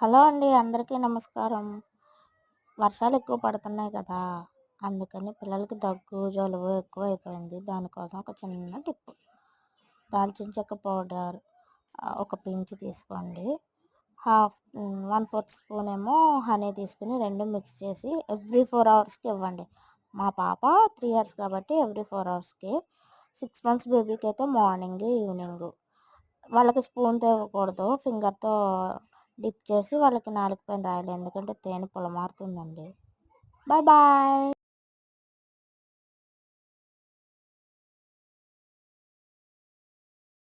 Hello అండి, అందరికీ నమస్కారం. వర్షాలు ఎక్కువ పడుతున్నాయి కదా! అందుకని పిల్లలకి దగ్గు, జలుబు ఎక్కువైపోయింది. దానికోసం ఒక చిన్న టిప్. దాల్చిన చెక్క పౌడర్ ఒక పించ్ తీసుకోండి. 1/4 స్పూన్ ఏమో హనీ తీసుకుని 2 మిక్స్ చేసి ఎవ్రీ 4 అవర్స్‌కి ఇవ్వండి. మా పాప 3 ఇయర్స్ కాబట్టి ఎవ్రీ 4 అవర్స్‌కి. 6 మంత్స్ బేబీకి అయితే మార్నింగ్, ఈవినింగ్. వాళ్ళకి స్పూన్‌తో ఇవ్వకూడదు. ఫింగర్‌తో డిప్ చేసి వాళ్ళకి నాలుక పైన రాయాలి. ఎందుకంటే తేనె పొలమారుతుందండి. Bye bye.